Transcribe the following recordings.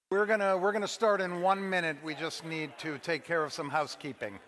We're gonna start in 1 minute. We just need to take care of some housekeeping.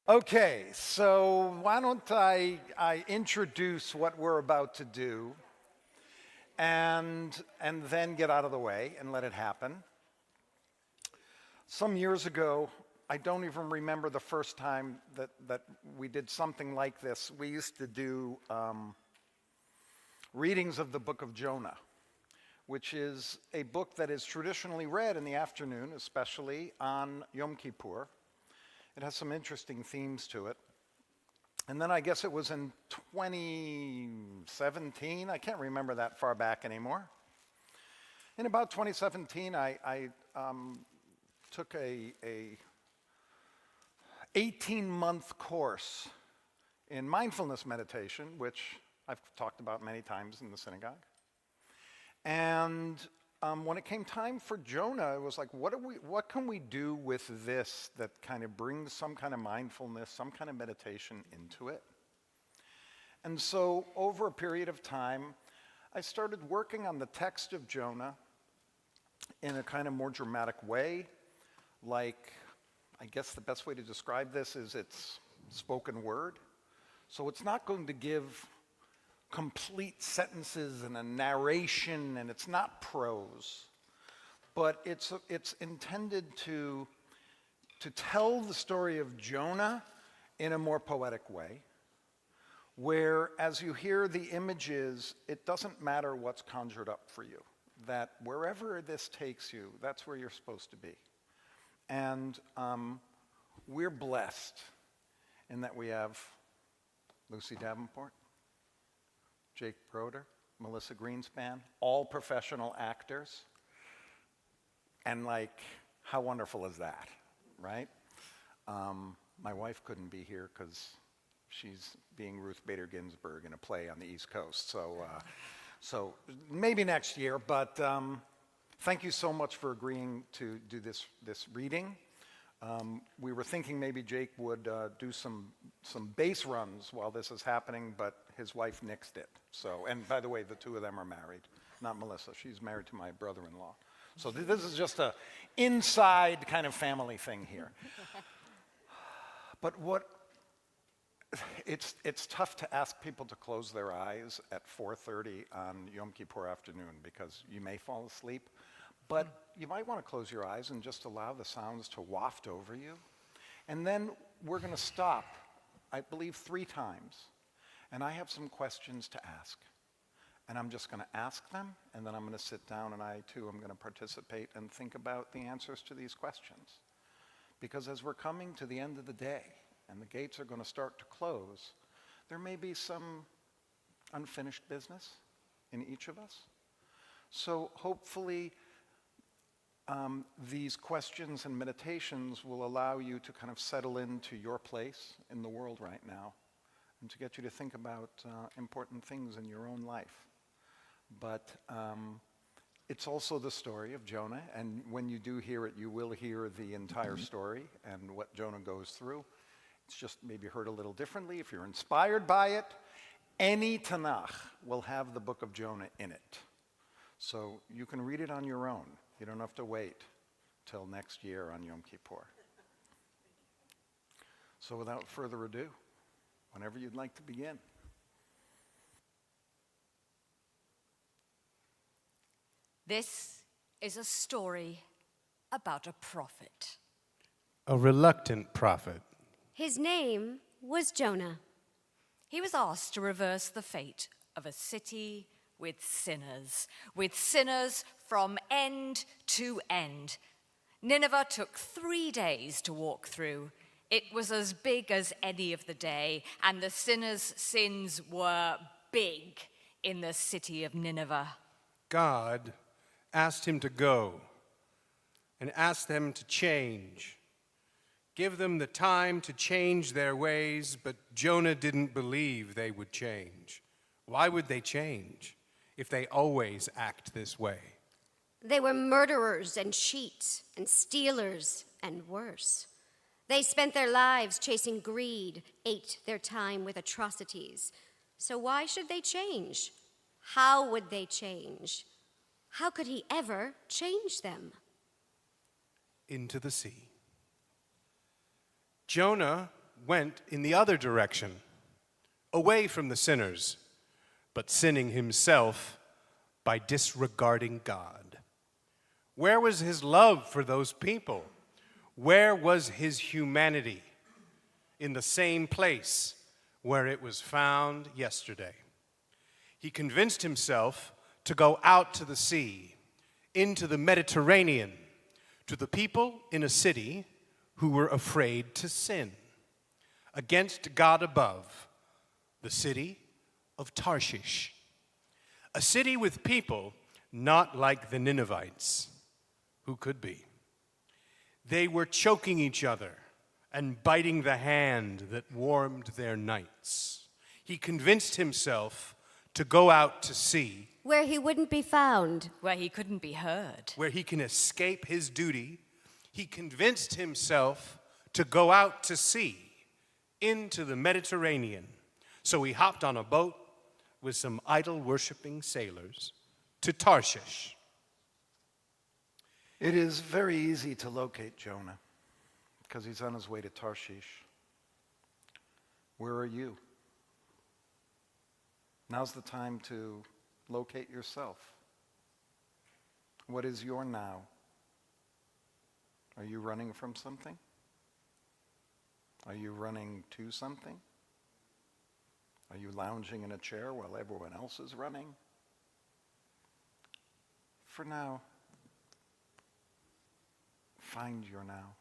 Okay, so why don't I introduce what we're about to do and then get out of the way and let it happen. Some years ago, I don't even remember the first time that we did something like this. We used to do readings of the book of Jonah, which is a book that is traditionally read in the afternoon, especially on Yom Kippur. It has some interesting themes to it. And then I guess it was in 2017, I can't remember that far back anymore. In about 2017, I took a 18-month course in mindfulness meditation, which I've talked about many times in the synagogue. And when it came time for Jonah, it was like, what can we do with this that kind of brings some kind of mindfulness, some kind of meditation into it? And so over a period of time, I started working on the text of Jonah in a kind of more dramatic way. Like, I guess the best way to describe this is it's spoken word. So it's not going to give complete sentences and a narration, and it's not prose, but it's intended to tell the story of Jonah in a more poetic way, where as you hear the images, it doesn't matter what's conjured up for you, that wherever this takes you, that's where you're supposed to be. And we're blessed in that we have Lucy Davenport, Jake Broder, Melissa Greenspan, all professional actors. And like, how wonderful is that, right? My wife couldn't be here because she's being Ruth Bader Ginsburg in a play on the East Coast. So maybe next year, but thank you so much for agreeing to do this reading. We were thinking maybe Jake would do some base runs while this is happening, but his wife nixed it. So, and by the way, the two of them are married, not Melissa. She's married to my brother-in-law. So this is just a inside kind of family thing here. But it's tough to ask people to close their eyes at 4:30 on Yom Kippur afternoon because you may fall asleep. But you might want to close your eyes and just allow the sounds to waft over you. And then we're going to stop, I believe, 3 times. And I have some questions to ask. And I'm just going to ask them, and then I'm going to sit down, and I, too, am going to participate and think about the answers to these questions. Because as we're coming to the end of the day, and the gates are going to start to close, there may be some unfinished business in each of us. So hopefully, these questions and meditations will allow you to kind of settle into your place in the world right now and to get you to think about important things in your own life. But it's also the story of Jonah, and when you do hear it, you will hear the entire story and what Jonah goes through. It's just maybe heard a little differently. If you're inspired by it, any Tanakh will have the book of Jonah in it. So you can read it on your own. You don't have to wait till next year on Yom Kippur. So without further ado, whenever you'd like to begin. This is a story about a prophet. A reluctant prophet. His name was Jonah. He was asked to reverse the fate of a city with sinners from end to end. Nineveh took 3 days to walk through. It was as big as any of the day, and the sinners' sins were big in the city of Nineveh. God asked him to go and asked them to change. Give them the time to change their ways, but Jonah didn't believe they would change. Why would they change if they always act this way? They were murderers and cheats and stealers and worse. They spent their lives chasing greed, ate their time with atrocities. So why should they change? How would they change? How could he ever change them? Into the sea. Jonah went in the other direction, away from the sinners, but sinning himself by disregarding God. Where was his love for those people? Where was his humanity? In the same place where it was found yesterday. He convinced himself to go out to the sea, into the Mediterranean, to the people in a city who were afraid to sin against God above, the city of Tarshish, a city with people not like the Ninevites. Who could be? They were choking each other and biting the hand that warmed their nights. He convinced himself to go out to sea, Where he wouldn't be found. Where he couldn't be heard. where he can escape his duty. He convinced himself to go out to sea, into the Mediterranean. So he hopped on a boat with some idol-worshiping sailors to Tarshish. It is very easy to locate Jonah because he's on his way to Tarshish. Where are you? Now's the time to locate yourself. What is your now? Are you running from something? Are you running to something? Are you lounging in a chair while everyone else is running? For now, find your now.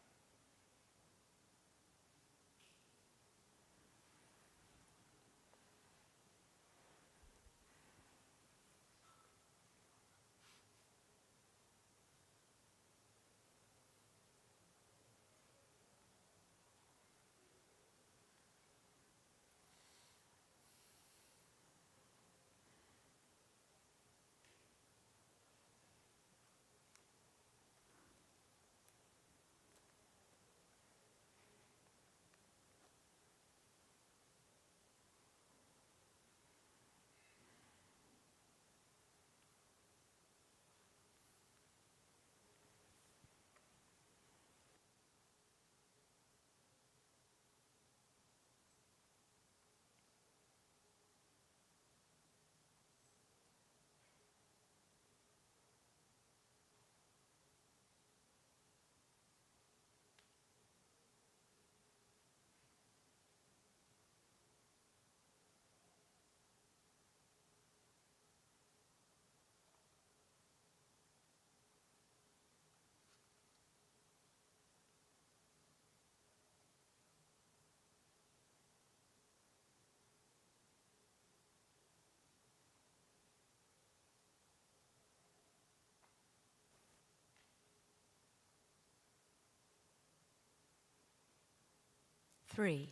3.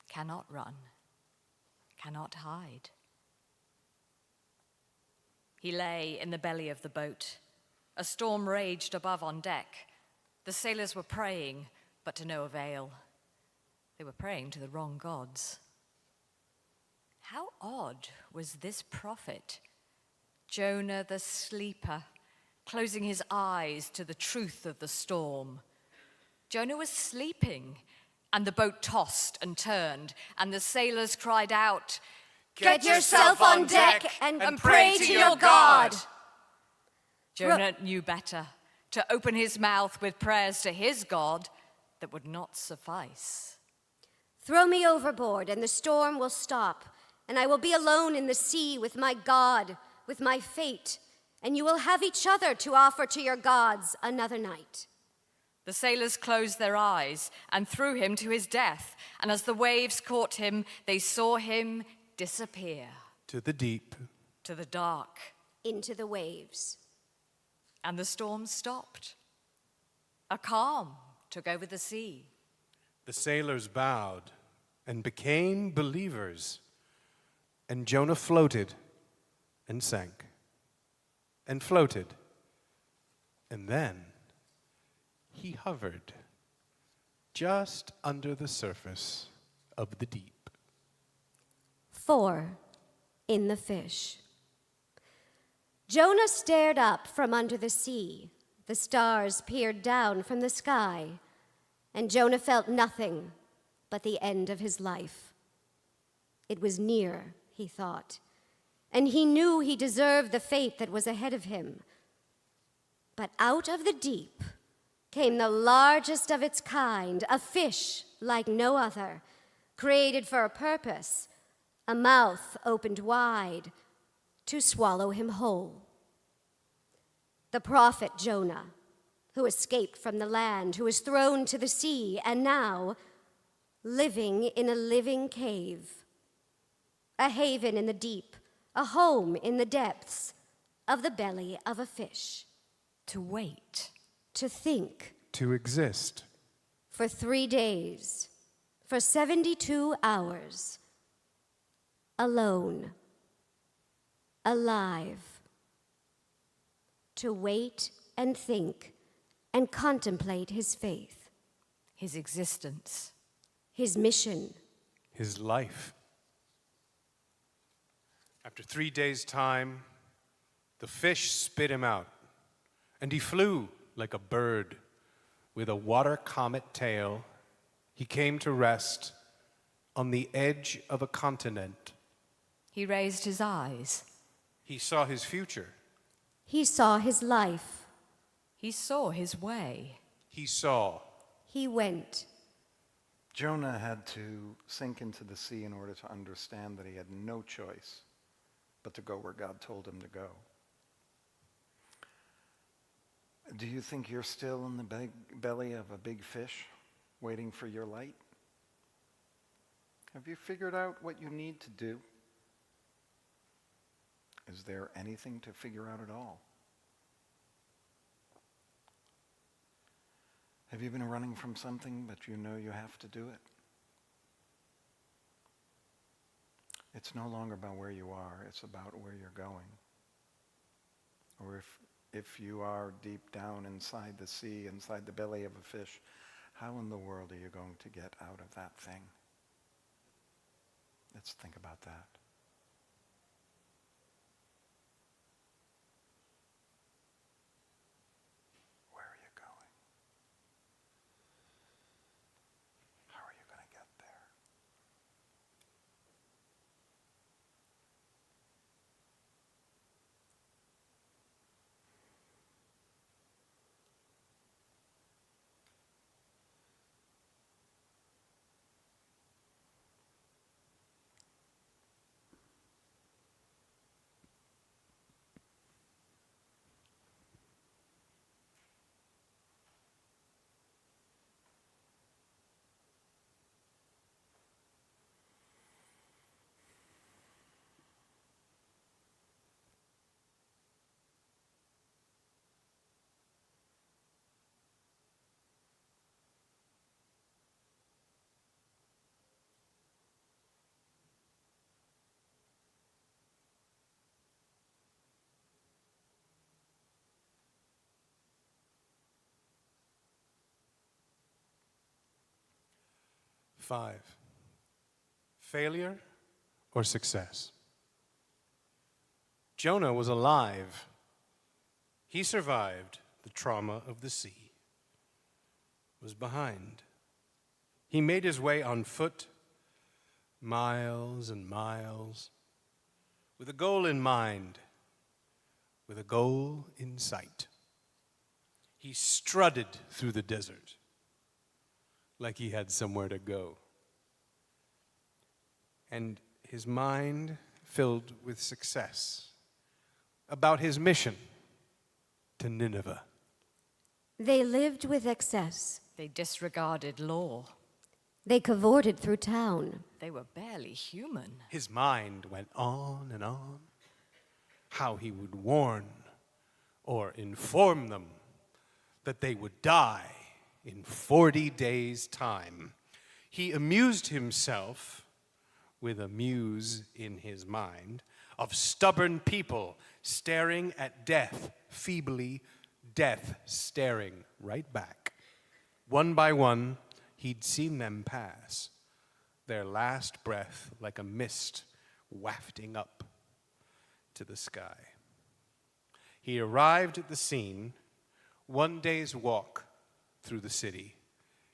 Cannot run, cannot hide. He lay in the belly of the boat. A storm raged above on deck. The sailors were praying, but to no avail. They were praying to the wrong gods. How odd was this prophet, Jonah the sleeper, closing his eyes to the truth of the storm. Jonah was sleeping, and the boat tossed and turned, and the sailors cried out, Get yourself on deck and pray to your God. Jonah knew better, to open his mouth with prayers to his God that would not suffice. Throw me overboard, and the storm will stop, and I will be alone in the sea with my God, with my fate, and you will have each other to offer to your gods another night. The sailors closed their eyes and threw him to his death, and as the waves caught him, they saw him disappear. To the deep. To the dark. Into the waves. And the storm stopped. A calm took over the sea. The sailors bowed and became believers, and Jonah floated and sank, and floated, and then he hovered just under the surface of the deep. 4. In the fish. Jonah stared up from under the sea. The stars peered down from the sky, and Jonah felt nothing but the end of his life. It was near, he thought, and he knew he deserved the fate that was ahead of him. But out of the deep came the largest of its kind, a fish like no other, created for a purpose, a mouth opened wide to swallow him whole. The prophet Jonah, who escaped from the land, who was thrown to the sea, and now living in a living cave, a haven in the deep, a home in the depths of the belly of a fish. To wait. To think. To exist. For 3 days, for 72 hours, alone, alive, to wait and think and contemplate his faith, his existence, his mission, his life. After 3 days' time, the fish spit him out, and he flew like a bird with a water comet tail. He came to rest on the edge of a continent. He raised his eyes. He saw his future. He saw his life. He saw his way. He saw. He went. Jonah had to sink into the sea in order to understand that he had no choice but to go where God told him to go. Do you think you're still in the belly of a big fish, waiting for your light? Have you figured out what you need to do? Is there anything to figure out at all? Have you been running from something, but you know you have to do it? It's no longer about where you are, it's about where you're going. Or if you are deep down inside the sea, inside the belly of a fish, how in the world are you going to get out of that thing? Let's think about that. Where are you going? How are you going to get there? 5. Failure or success? Jonah was alive. He survived the trauma of the sea, was behind. He made his way on foot, miles and miles, with a goal in mind, with a goal in sight. He strutted through the desert like he had somewhere to go. And his mind filled with success about his mission to Nineveh. They lived with excess. They disregarded law. They cavorted through town. They were barely human. His mind went on and on, how he would warn or inform them that they would die in 40 days' time. He amused himself with a muse in his mind of stubborn people staring at death, feebly, death staring right back. One by one, he'd seen them pass, their last breath like a mist wafting up to the sky. He arrived at the scene, one day's walk through the city.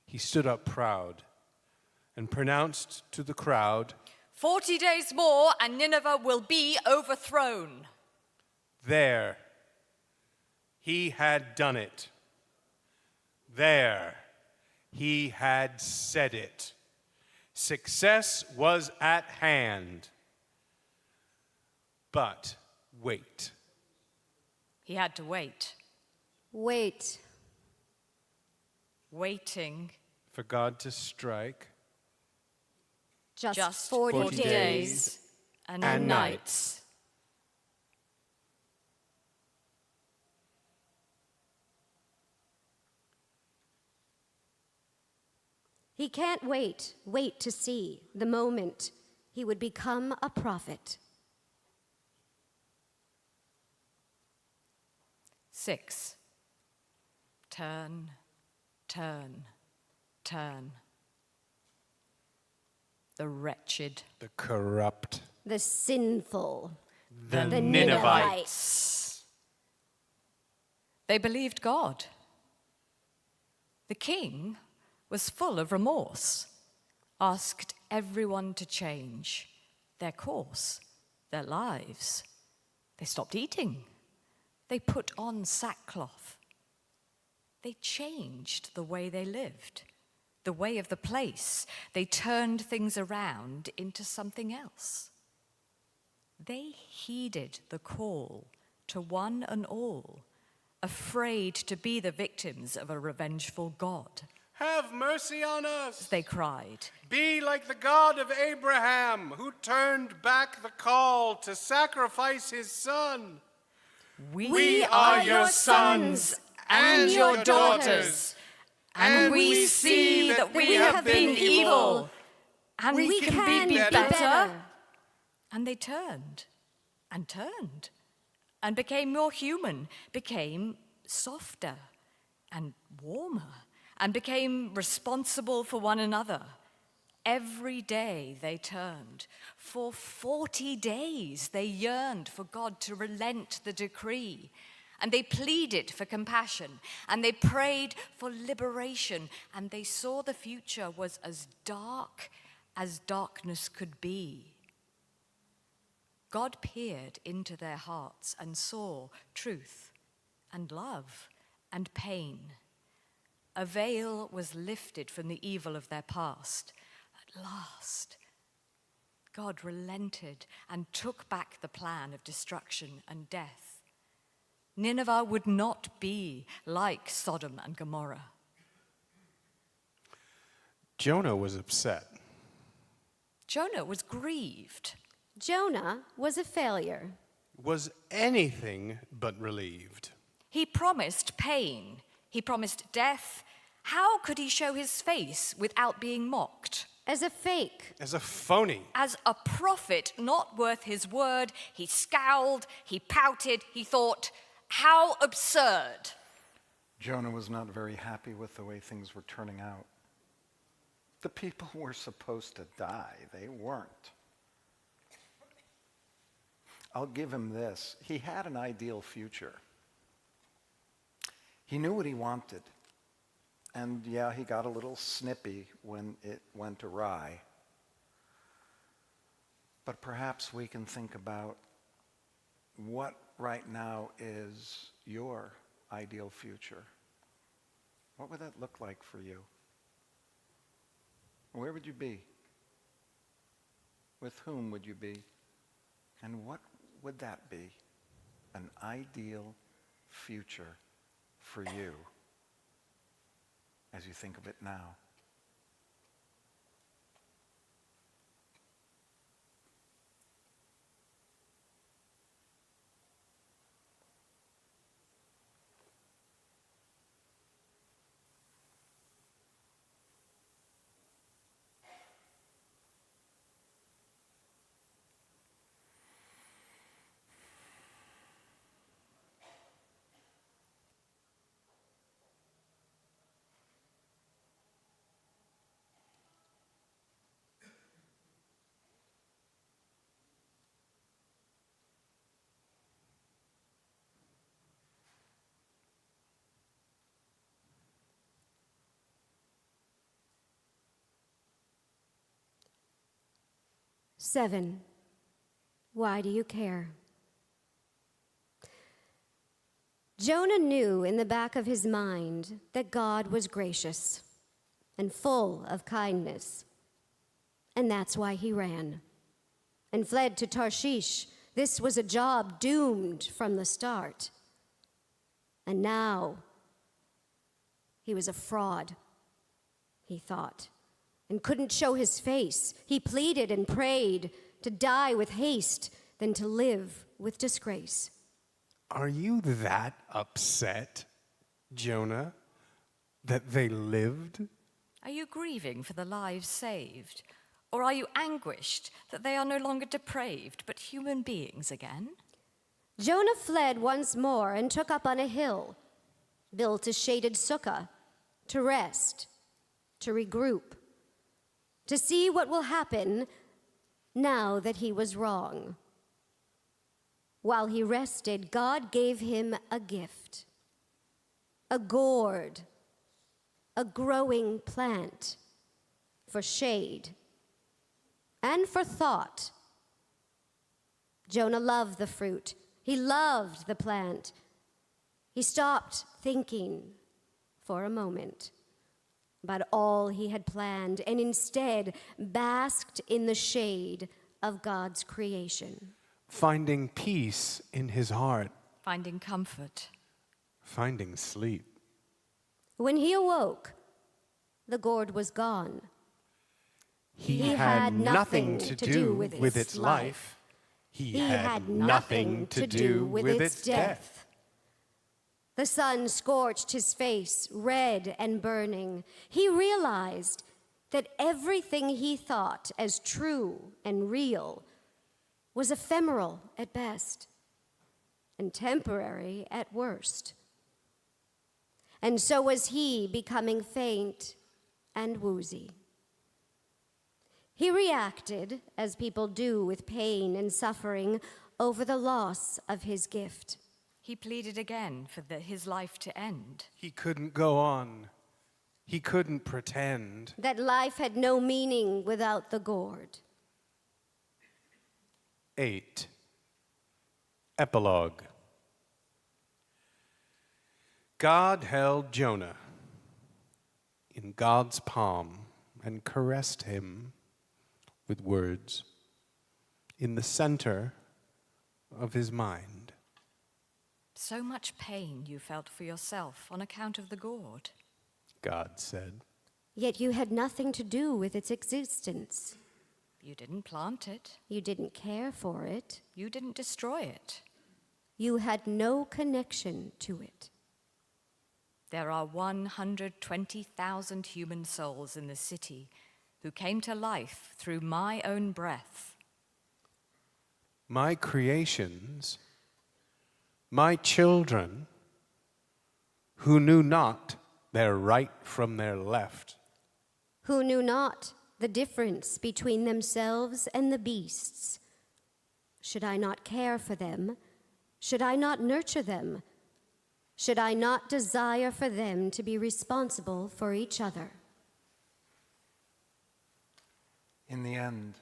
He stood up proud and pronounced to the crowd, 40 days more and Nineveh will be overthrown. There, he had done it. There, he had said it. Success was at hand. But wait. He had to wait. Wait. Waiting For God to strike. just 40 40 days and and nights. He can't wait to see the moment he would become a prophet. 6. Turn, turn, turn. The wretched, The corrupt. The sinful. The The Ninevites. they believed God. The king was full of remorse, asked everyone to change their course, their lives. They stopped eating. They put on sackcloth. They changed the way they lived, the way of the place. They turned things around into something else. They heeded the call to one and all, afraid to be the victims of a revengeful God. Have mercy on us. They cried, Be like the God of Abraham, who turned back the call to sacrifice his son. We are your sons and your daughters, and we see that we have been evil, and we can be better. And they turned and turned and became more human, became softer and warmer, and became responsible for one another. Every day they turned. For 40 days they yearned for God to relent the decree. And they pleaded for compassion. And they prayed for liberation. And they saw the future was as dark as darkness could be. God peered into their hearts and saw truth and love and pain. A veil was lifted from the evil of their past. At last, God relented and took back the plan of destruction and death. Nineveh would not be like Sodom and Gomorrah. Jonah was upset. Jonah was grieved. Jonah was a failure. Was anything but relieved. He promised pain. He promised death. How could he show his face without being mocked? As a fake. As a phony. As a prophet not worth his word, he scowled, he pouted, he thought, how absurd. Jonah was not very happy with the way things were turning out. The people were supposed to die. They weren't. I'll give him this. He had an ideal future. He knew what he wanted. And yeah, he got a little snippy when it went awry. But perhaps we can think about what right now is your ideal future. What would that look like for you? Where would you be? With whom would you be? And what would that be? An ideal future for you as you think of it now. Seven, why do you care? Jonah knew in the back of his mind that God was gracious and full of kindness, and that's why he ran and fled to Tarshish. This was a job doomed from the start. And now he was a fraud, he thought, and couldn't show his face. He pleaded and prayed to die with haste than to live with disgrace. Are you that upset, Jonah, that they lived? Are you grieving for the lives saved? Or are you anguished that they are no longer depraved, but human beings again? Jonah fled once more and took up on a hill, built a shaded sukkah to rest, to regroup, to see what will happen now that he was wrong. While he rested, God gave him a gift, a gourd, a growing plant for shade and for thought. Jonah loved the fruit. He loved the plant. He stopped thinking for a moment about all he had planned and instead basked in the shade of God's creation. Finding peace in his heart. Finding comfort. Finding sleep. When he awoke, the gourd was gone. He had nothing to do with its life. He had nothing to do with its death. The sun scorched his face, red and burning. He realized that everything he thought as true and real was ephemeral at best and temporary at worst. And so was he, becoming faint and woozy. He reacted, as people do with pain and suffering, over the loss of his gift. He pleaded again for his life to end. He couldn't go on. He couldn't pretend. That life had no meaning without the gourd. 8. Epilogue. God held Jonah in God's palm and caressed him with words in the center of his mind. So much pain you felt for yourself on account of the gourd. God said. Yet you had nothing to do with its existence. You didn't plant it. You didn't care for it. You didn't destroy it. You had no connection to it. There are 120,000 human souls in the city who came to life through my own breath. My creations, my children, who knew not their right from their left, who knew not the difference between themselves and the beasts. Should I not care for them? Should I not nurture them? Should I not desire for them to be responsible for each other? In the end,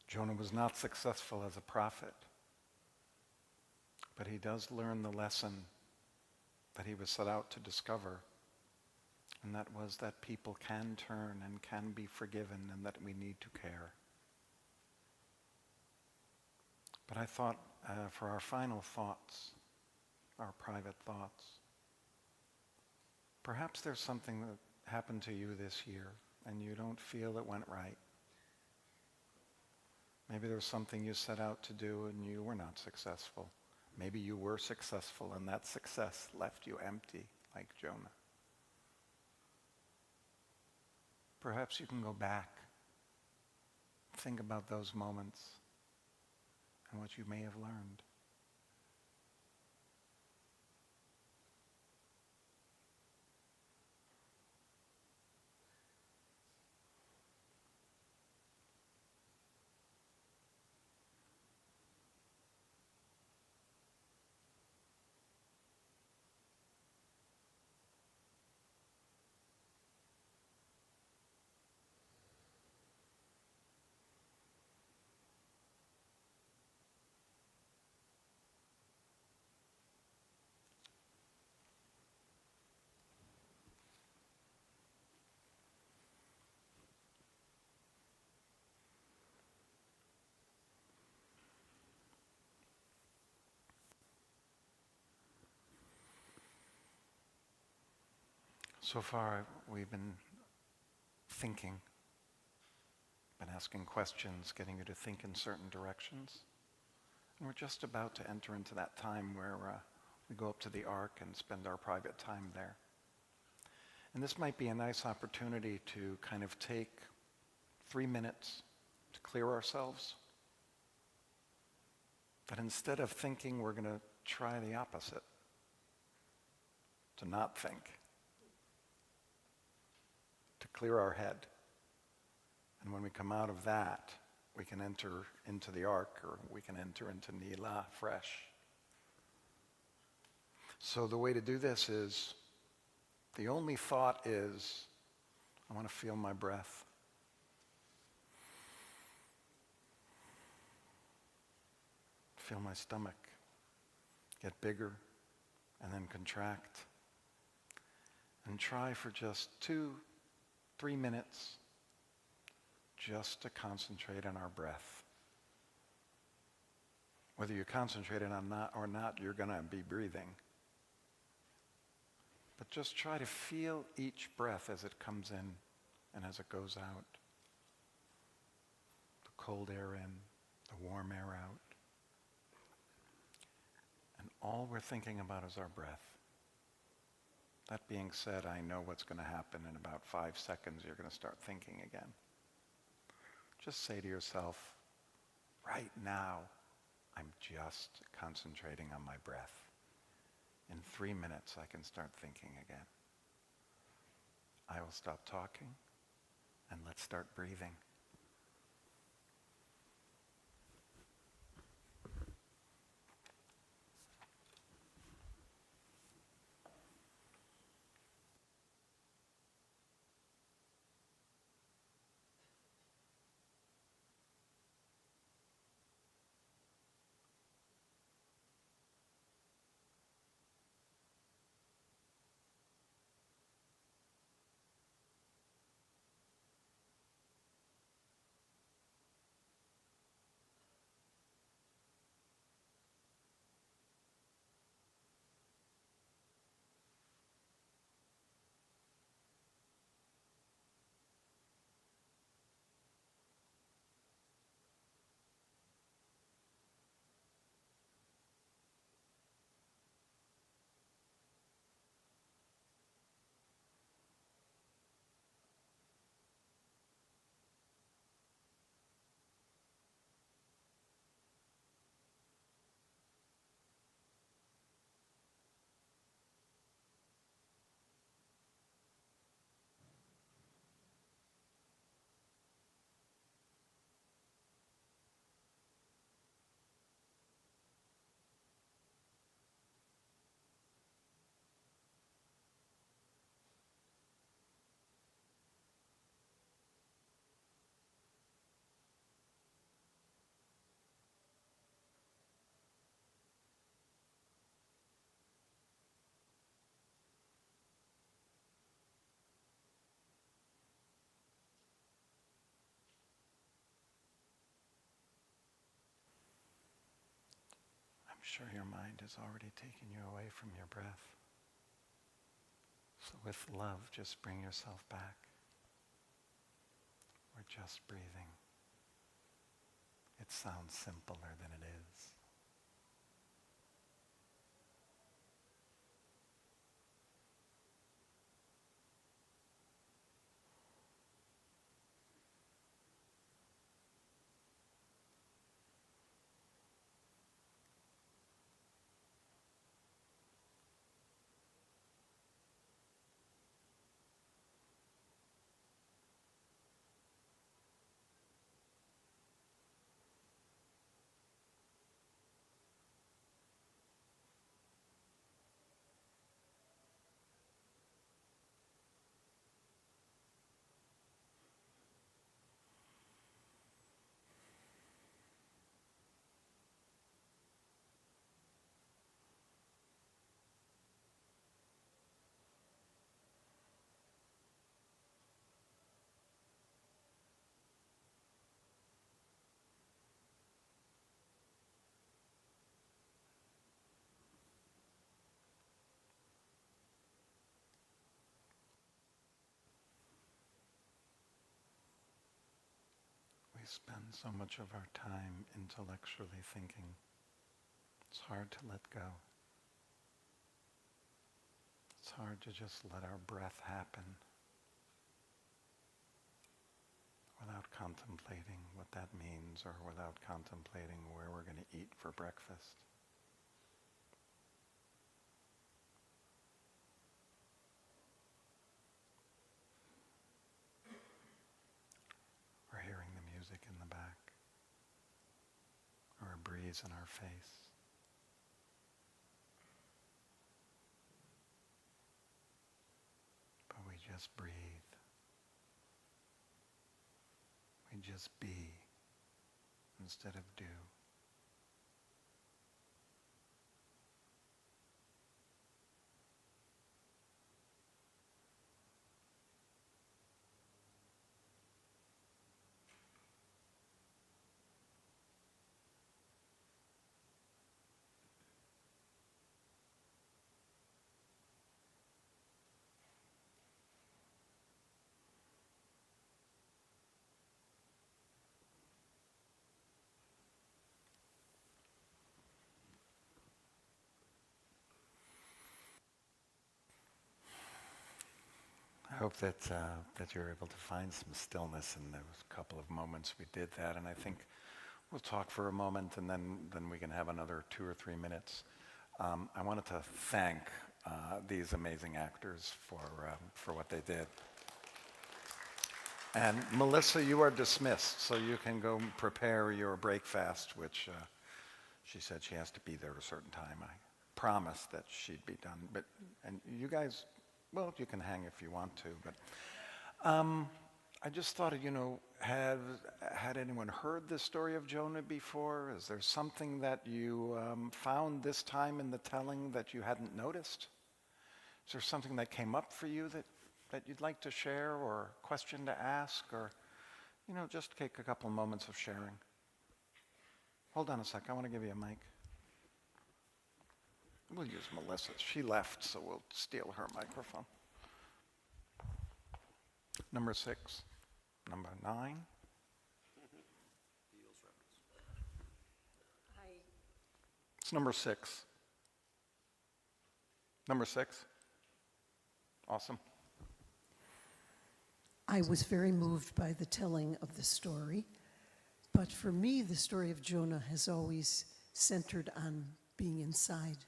Jonah was not successful as a prophet, but he does learn the lesson that he was set out to discover, and that was that people can turn and can be forgiven and that we need to care. But I thought for our final thoughts, our private thoughts, perhaps there's something that happened to you this year and you don't feel it went right. Maybe there was something you set out to do and you were not successful. Maybe you were successful and that success left you empty, like Jonah. Perhaps you can go back, think about those moments and what you may have learned. So far, we've been thinking, been asking questions, getting you to think in certain directions. And we're just about to enter into that time where we go up to the Ark and spend our private time there. And this might be a nice opportunity to kind of take 3 minutes to clear ourselves. That instead of thinking, we're going to try the opposite, to not think. To clear our head. And when we come out of that, we can enter into the Ark, or we can enter into Nila fresh. So the way to do this is, the only thought is, I want to feel my breath. Feel my stomach get bigger and then contract. And try for just 2-3 minutes just to concentrate on our breath. Whether you concentrate on that or not, you're going to be breathing. But just try to feel each breath as it comes in and as it goes out. The cold air in, the warm air out. And all we're thinking about is our breath. That being said, I know what's going to happen in about 5 seconds. You're going to start thinking again. Just say to yourself, right now, I'm just concentrating on my breath. In 3 minutes, I can start thinking again. I will stop talking, and let's start breathing. I'm sure your mind is already taking you away from your breath. So with love, just bring yourself back. We're just breathing. It sounds simpler than it is. We spend so much of our time intellectually thinking. It's hard to let go. It's hard to just let our breath happen without contemplating what that means or without contemplating where we're going to eat for breakfast. Or hearing the music in the back, or a breeze in our face. But we just breathe. We just be instead of do. I hope that you're able to find some stillness in those couple of moments we did that, and I think we'll talk for a moment, and then we can have another 2 or 3 minutes. I wanted to thank these amazing actors for what they did. And Melissa, you are dismissed, so you can go prepare your breakfast, which she said she has to be there at a certain time. I promised that she'd be done, and you guys. Well, you can hang if you want to, but I just thought, had anyone heard the story of Jonah before? Is there something that you found this time in the telling that you hadn't noticed? Is there something that came up for you that you'd like to share, or a question to ask, or, just take a couple moments of sharing? Hold on a sec, I want to give you a mic. We'll use Melissa's. She left, so we'll steal her microphone. Number 6. Number 9. It's number 6. Number 6. Awesome. I was very moved by the telling of the story, but for me, the story of Jonah has always centered on being inside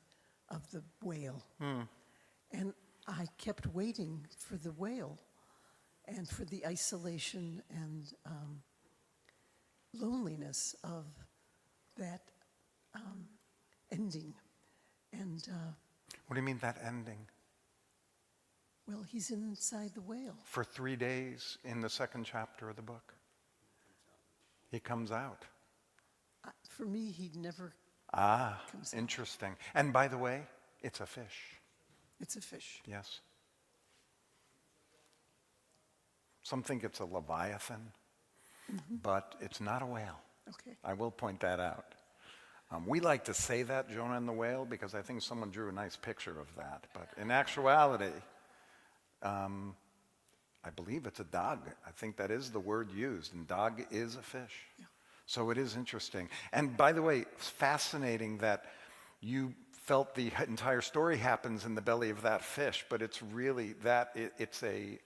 of the whale. And I kept waiting for the whale and for the isolation and loneliness of that ending. And What do you mean that ending? well, he's inside the whale. For 3 days in the 2nd chapter of the book. He comes out. For me, he'd never. Comes interesting. Out. And by the way, it's a fish. It's a fish. Yes. Some think it's a leviathan, but it's not a whale. Okay. I will point that out. We like to say that, Jonah and the whale, because I think someone drew a nice picture of that. But in actuality, I believe it's a dog. I think that is the word used, and dog is a fish. Yeah. So it is interesting. And by the way, it's fascinating that you felt the entire story happens in the belly of that fish, but it's really that it's an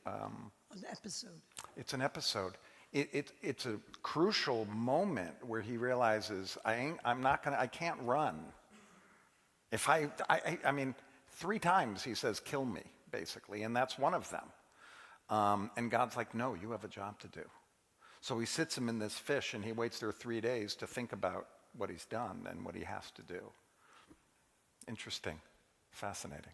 episode. It's an episode. It's a crucial moment where he realizes I can't run. If I mean, 3 times he says, kill me, basically, and that's one of them. And God's like, no, you have a job to do. So he sits him in this fish and he waits there 3 days to think about what he's done and what he has to do. Interesting, fascinating.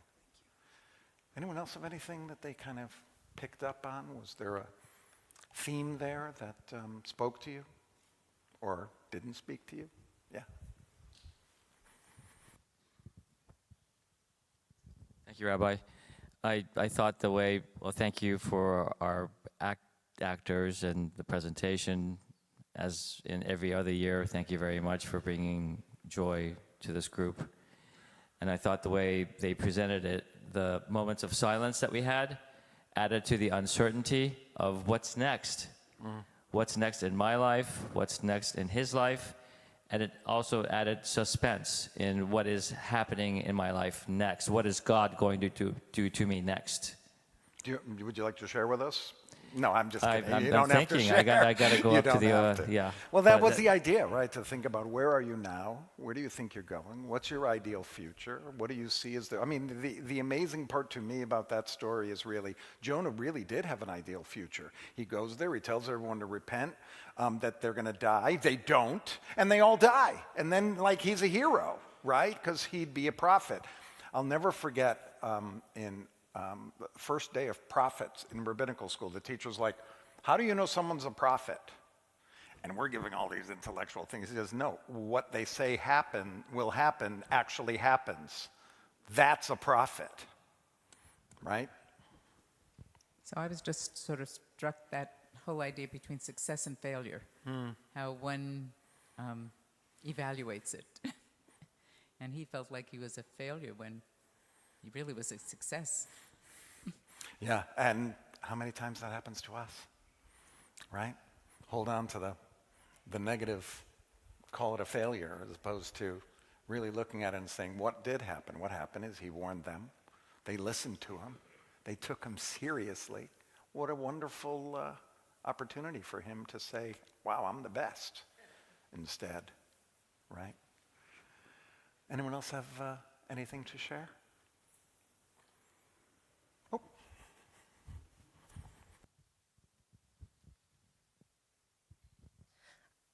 Anyone else have anything that they kind of picked up on? Was there a theme there that spoke to you or didn't speak to you? Yeah. Thank you, Rabbi. I thought thank you for our actors and the presentation. As in every other year, thank you very much for bringing joy to this group. And I thought the way they presented it, the moments of silence that we had, added to the uncertainty of what's next. What's next in my life, what's next in his life, and it also added suspense in what is happening in my life next. What is God going to do to me next? Would you like to share with us? No, I'm just kidding. I'm You don't have to thinking. share. I got to go You up to don't the, have to. yeah. Well, that But was the idea, right? To think about where are you now? Where do you think you're going? What's your ideal future? What do you see as I mean, the amazing part to me about that story is really, Jonah really did have an ideal future. He goes there, he tells everyone to repent, that they're going to die. They don't, and they all die. And then, like, he's a hero, right? Because he'd be a prophet. I'll never forget in the first day of prophets in rabbinical school, the teacher's like, how do you know someone's a prophet? And we're giving all these intellectual things. He says, no, what they say will happen actually happens. That's a prophet, right? So I was just sort of struck that whole idea between success and failure, how one evaluates it. And he felt like he was a failure when he really was a success. Yeah, and how many times that happens to us, right? Hold on to the negative, call it a failure, as opposed to really looking at it and saying, what did happen? What happened is he warned them. They listened to him. They took him seriously. What a wonderful opportunity for him to say, wow, I'm the best, instead, right? Anyone else have anything to share? Oh.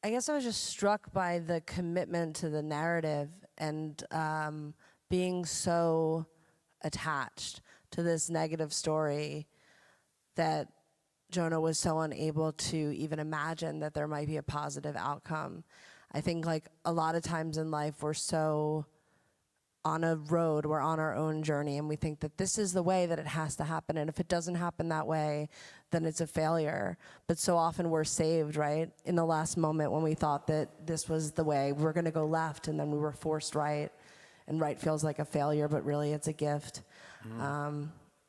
I guess I was just struck by the commitment to the narrative and being so attached to this negative story that Jonah was so unable to even imagine that there might be a positive outcome. I think, like, a lot of times in life we're so on a road, we're on our own journey, and we think that this is the way that it has to happen, and if it doesn't happen that way, then it's a failure. But so often we're saved, right? In the last moment when we thought that this was the way, we're gonna go left, and then we were forced right, and right feels like a failure, but really it's a gift.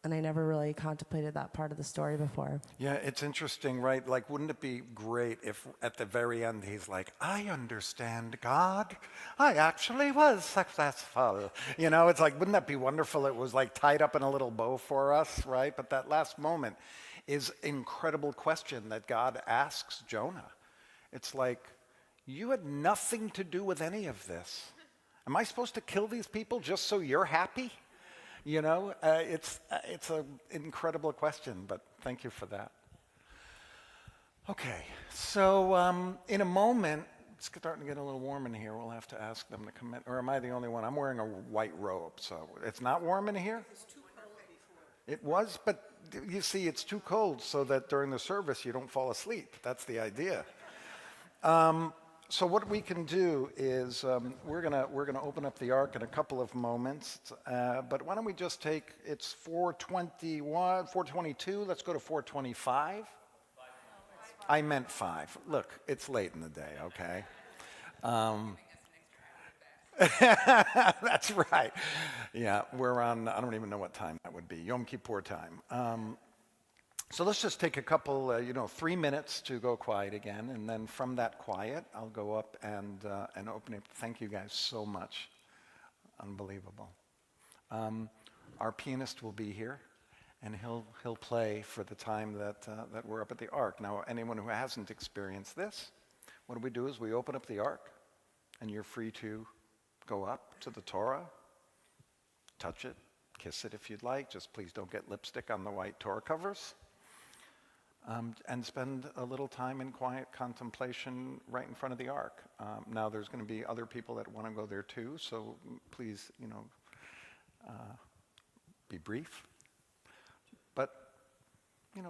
And I never really contemplated that part of the story before. Yeah, it's interesting, right? Like, wouldn't it be great if at the very end he's like, I understand, God. I actually was successful. You know, it's like, wouldn't that be wonderful? It was like tied up in a little bow for us, right? But that last moment is an incredible question that God asks Jonah. It's like, you had nothing to do with any of this. Am I supposed to kill these people just so you're happy? You know, it's an incredible question, but thank you for that. Okay, so in a moment, it's starting to get a little warm in here. We'll have to ask them to come in. Or am I the only one? I'm wearing a white robe, so it's not warm in here? It's too cold before. It was, but you see, it's too cold so that during the service you don't fall asleep. That's the idea. So what we can do is we're gonna open up the Ark in a couple of moments, but why don't we just take, it's 4:21, 4:22, let's go to 4:25. I meant 5. Look, it's late in the day, okay? That's right. Yeah, we're on, I don't even know what time that would be, Yom Kippur time. So let's just take a couple, 3 minutes to go quiet again, and then from that quiet, I'll go up and open it. Thank you guys so much. Unbelievable. Our pianist will be here, and he'll play for the time that we're up at the Ark. Now, anyone who hasn't experienced this, what we do is we open up the Ark, and you're free to go up to the Torah, touch it, kiss it if you'd like. Just please don't get lipstick on the white Torah covers. And spend a little time in quiet contemplation right in front of the Ark. Now, there's going to be other people that want to go there too, so please, be brief. But,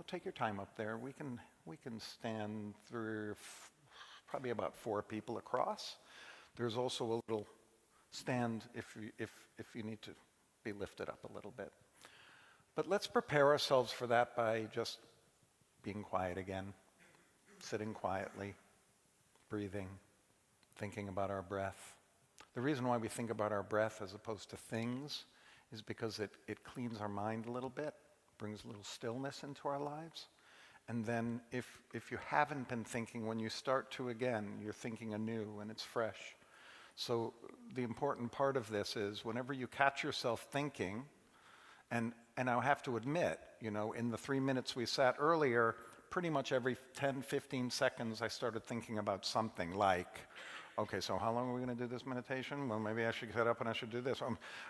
take your time up there. We can stand through probably about 4 people across. There's also a little stand if you need to be lifted up a little bit. But let's prepare ourselves for that by just being quiet again, sitting quietly, breathing, thinking about our breath. The reason why we think about our breath as opposed to things is because it cleans our mind a little bit, brings a little stillness into our lives. And then if you haven't been thinking, when you start to again, you're thinking anew and it's fresh. So the important part of this is whenever you catch yourself thinking, and I have to admit, in the 3 minutes we sat earlier, pretty much every 10, 15 seconds I started thinking about something like, okay, so how long are we going to do this meditation? Well, maybe I should get up and I should do this.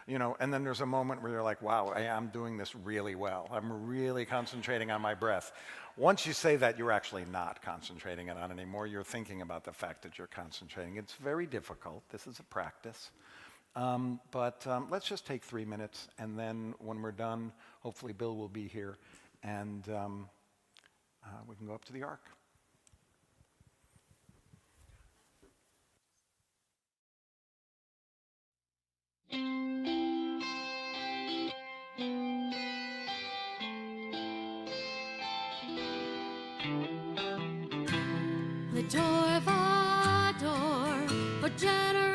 And then there's a moment where you're like, wow, I am doing this really well. I'm really concentrating on my breath. Once you say that, you're actually not concentrating on it anymore. You're thinking about the fact that you're concentrating. It's very difficult. This is a practice. But let's just take 3 minutes, and then when we're done, hopefully Bill will be here, and we can go up to the Ark. L'ador vador, for generation.